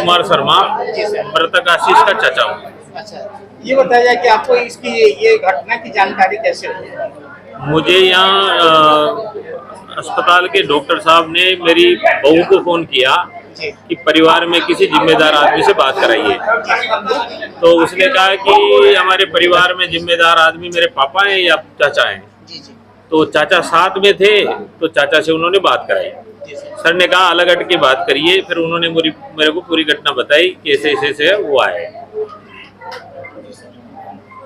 कुमार शर्मा, मृतक आशीष का चाचा हूँ। अच्छा, ये बताया कि आपको इसकी ये घटना की जानकारी कैसे हुई? मुझे यहाँ अस्पताल के डॉक्टर साहब ने मेरी बहू को फ़ोन किया कि परिवार में किसी जिम्मेदार आदमी से बात कराइए। तो उसने कहा कि हमारे परिवार में जिम्मेदार आदमी मेरे पापा हैं या चाचा हैं। तो चाचा साथ में थे, तो चाचा से उन्होंने बात कराई। सर ने कहा अलग हट के बात करिए। फिर उन्होंने मेरे को पूरी घटना बताई कि ऐसे ऐसे हुआ है।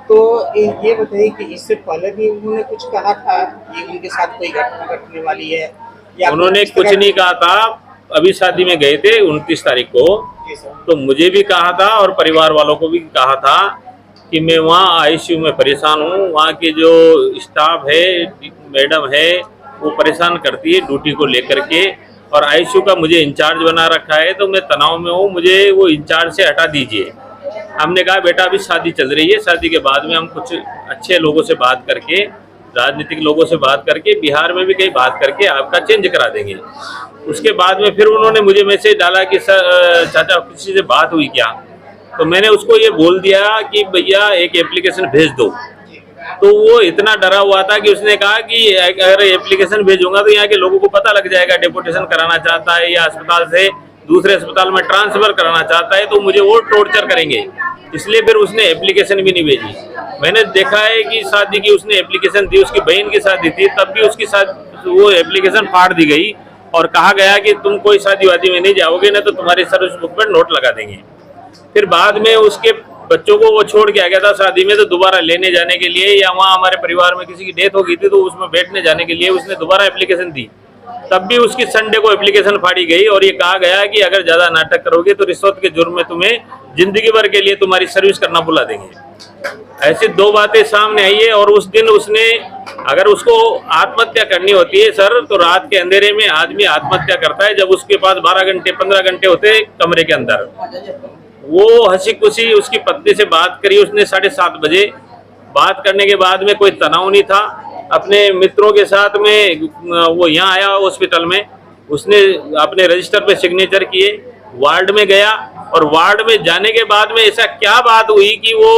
तो ये बताइए कि इससे पहले भी उन्होंने कुछ कहा था कि उनके साथ कोई घटना घटने वाली है या उन्होंने कुछ नहीं कहा था। अभी शादी में गए थे 29 तारीख को, तो मुझे भी कहा था और परिवार वालों को भी कहा था कि मैं वहाँ आईसीयू में परेशान हूँ। वहाँ के जो स्टाफ है, मैडम है, वो परेशान करती है ड्यूटी को लेकर के, और आईसीयू का मुझे इंचार्ज बना रखा है, तो मैं तनाव में हूँ, मुझे वो इंचार्ज से हटा दीजिए। हमने कहा बेटा अभी शादी चल रही है, शादी के बाद में हम कुछ अच्छे लोगों से बात करके, राजनीतिक लोगों से बात करके, बिहार में भी कहीं बात करके आपका चेंज करा देंगे। उसके बाद में फिर उन्होंने मुझे मैसेज डाला कि सर चाचा किसी से बात हुई क्या? तो मैंने उसको ये बोल दिया कि भैया एक एप्लीकेशन भेज दो। तो वो इतना डरा हुआ था कि उसने कहा कि अगर एप्लीकेशन भेजूंगा तो यहाँ के लोगों को पता लग जाएगा, डेपुटेशन कराना चाहता है या अस्पताल से दूसरे अस्पताल में ट्रांसफर कराना चाहता है, तो मुझे वो टॉर्चर करेंगे। इसलिए फिर उसने एप्लीकेशन भी नहीं भेजी। मैंने देखा है कि शादी की उसने एप्लीकेशन दी, उसकी बहन की शादी थी, तब भी उसकी वो एप्लीकेशन फाड़ दी गई और कहा गया कि तुम कोई शादी वादी में नहीं जाओगे ना तो तुम्हारी सर्विस बुक पर नोट लगा देंगे। फिर बाद में उसके बच्चों को वो छोड़ के आ गया था शादी में, तो दोबारा लेने जाने के लिए या वहाँ हमारे परिवार में किसी की डेथ हो गई थी तो उसमें बैठने जाने के लिए उसने दोबारा एप्लीकेशन दी। तब भी उसकी संडे को एप्लीकेशन फाड़ी गई और ये कहा गया कि अगर ज़्यादा नाटक करोगे तो रिश्वत के जुर्म में तुम्हें जिंदगी भर के लिए तुम्हारी सर्विस करना बुला देंगे। ऐसी दो बातें सामने आई है। और उस दिन उसने, अगर उसको आत्महत्या करनी होती है सर, तो रात के अंधेरे में आदमी आत्महत्या करता है जब उसके पास 12 घंटे 15 घंटे होते हैं कमरे के अंदर। वो हंसी खुशी उसकी पत्नी से बात करी उसने 7:30 बजे। बात करने के बाद में कोई तनाव नहीं था। अपने मित्रों के साथ में वो यहाँ आया हॉस्पिटल में, उसने अपने रजिस्टर पे सिग्नेचर किए, वार्ड में गया और वार्ड में जाने के बाद में ऐसा क्या बात हुई कि वो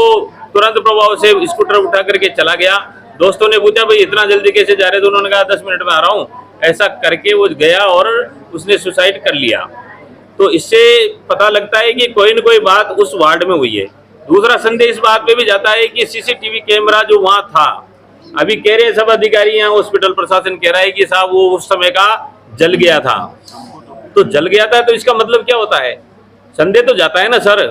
तुरंत प्रभाव से स्कूटर उठा करके चला गया। दोस्तों ने पूछा भाई इतना जल्दी कैसे जा रहे? तो उन्होंने कहा 10 मिनट में आ रहा हूँ। ऐसा करके वो गया और उसने सुसाइड कर लिया। तो इससे पता लगता है कि कोई न कोई बात उस वार्ड में हुई है। दूसरा संदेह इस बात पे भी जाता है कि सीसीटीवी कैमरा जो वहाँ था, अभी कह रहे हैं सब अधिकारी यहाँ हॉस्पिटल प्रशासन कह रहा है कि साहब वो उस समय का जल गया था। तो जल गया था तो इसका मतलब क्या होता है? संदेह तो जाता है ना सर।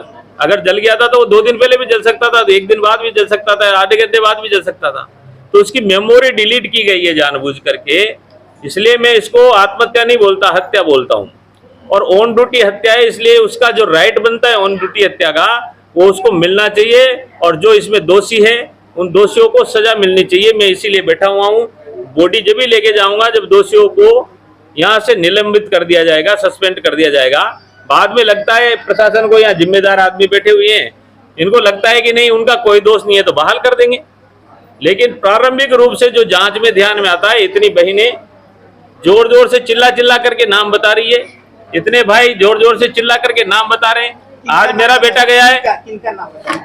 अगर जल गया था तो वो 2 दिन पहले भी जल सकता था, 1 दिन बाद भी जल सकता था, आधे घंटे बाद भी जल सकता था। तो उसकी मेमोरी डिलीट की गई है जानबूझ करके। इसलिए मैं इसको आत्महत्या नहीं बोलता, हत्या बोलता हूँ। और ऑन ड्यूटी हत्या है, इसलिए उसका जो राइट बनता है ऑन ड्यूटी हत्या का, वो उसको मिलना चाहिए। और जो इसमें दोषी है उन दोषियों को सजा मिलनी चाहिए। मैं इसीलिए बैठा हुआ हूँ। बॉडी जब भी लेके जाऊंगा जब दोषियों को यहाँ से निलंबित कर दिया जाएगा, सस्पेंड कर दिया जाएगा। बाद में लगता है प्रशासन को यहाँ जिम्मेदार आदमी बैठे हुए हैं, इनको लगता है कि नहीं उनका कोई दोष नहीं है तो बहाल कर देंगे। लेकिन प्रारंभिक रूप से जो जांच में ध्यान में आता है, इतनी बहनें जोर जोर से चिल्ला करके नाम बता रही है, इतने भाई जोर जोर से चिल्ला करके नाम बता रहे हैं। आज मेरा बेटा गया है, किनका नाम बताएं?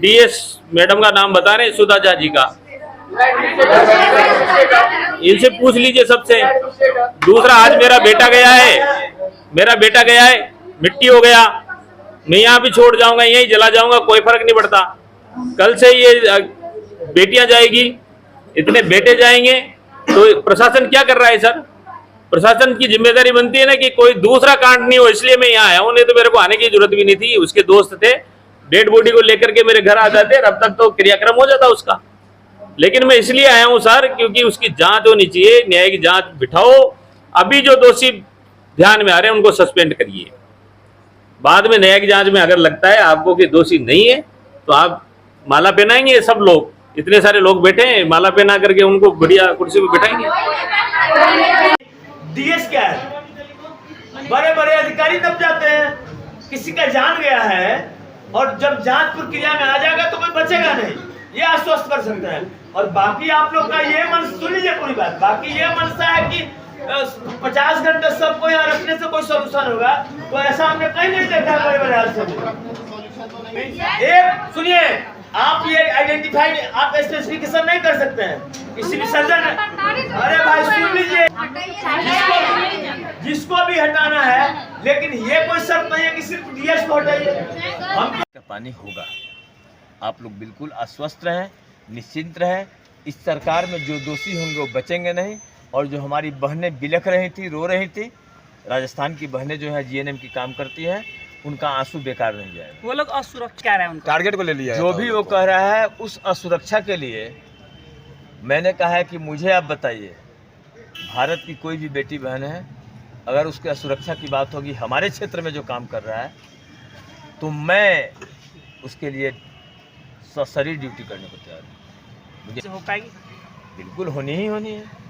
DS मैडम का नाम बता रहे हैं, सुधा झा जी का। इनसे पूछ लीजिए सबसे। दूसरा, आज मेरा बेटा गया है, मिट्टी हो गया, मैं यहाँ भी छोड़ जाऊंगा, यहीं जला जाऊंगा, कोई फर्क नहीं पड़ता। कल से ये बेटियां जाएगी, इतने बेटे जाएंगे, तो प्रशासन क्या कर रहा है सर? प्रशासन की जिम्मेदारी बनती है ना कि कोई दूसरा कांड नहीं हो। इसलिए मैं यहाँ आया हूँ, नहीं तो मेरे को आने की जरूरत भी नहीं थी। उसके दोस्त थे, डेड बॉडी को लेकर के मेरे घर आ जाते, अब तक तो क्रियाक्रम हो जाता उसका। लेकिन मैं इसलिए आया हूँ सर क्योंकि उसकी जांच होनी चाहिए, न्यायिक जांच बिठाओ। अभी जो दोषी ध्यान में आ रहे हैं उनको सस्पेंड करिए। बाद में न्यायिक जांच में अगर लगता है आपको कि दोषी नहीं है तो आप माला पहनाएंगे। सब लोग, इतने सारे लोग बैठे हैं, माला पहना करके उनको बढ़िया कुर्सी पे बिठाएंगे। डीएस क्या है? बड़े बड़े अधिकारी तब जाते हैं, किसी का जान गया है और जब जांच प्रक्रिया में आ जाएगा तो कोई बचेगा नहीं, ये आश्वस्त कर सकते हैं। और बाकी आप लोग का ये मन सुन लीजिए पूरी बात। बाकी ये मनसा है कि 50 घंटे सबको यहाँ रखने से कोई सोल्यूशन होगा, तो ऐसा हमने कहीं नहीं देखा बड़े बड़े हादसे में। एक सुनिए, आप ये आइडेंटिफाई आप स्पेसिफिकेशन नहीं कर सकते हैं किसी भी सर्जन। अरे भाई सुन लीजिए, जिसको भी हटाना है, लेकिन ये कोई शर्त नहीं है कि सिर्फ डीएस को हटाइए। हम पानी होगा, आप लोग बिल्कुल आश्वस्त रहें, निश्चिंत रहें। इस सरकार में जो दोषी होंगे वो बचेंगे नहीं। और जो हमारी बहनें बिलख रही थी, रो रही थी, राजस्थान की बहनें जो है जीएनएम की काम करती हैं, उनका आंसू बेकार नहीं जाएगा। वो लोग असुरक्षित कह रहे हैं, उनको टारगेट को ले लिया जो भी वो कह रहा है, उस असुरक्षा के लिए मैंने कहा है कि मुझे आप बताइए, भारत की कोई भी बेटी बहन है, अगर उसके असुरक्षा की बात होगी हमारे क्षेत्र में जो काम कर रहा है, तो मैं उसके लिए सशरीर ड्यूटी करने को तैयार हूँ। मुझे हो पाएगी। बिल्कुल होनी ही होनी है।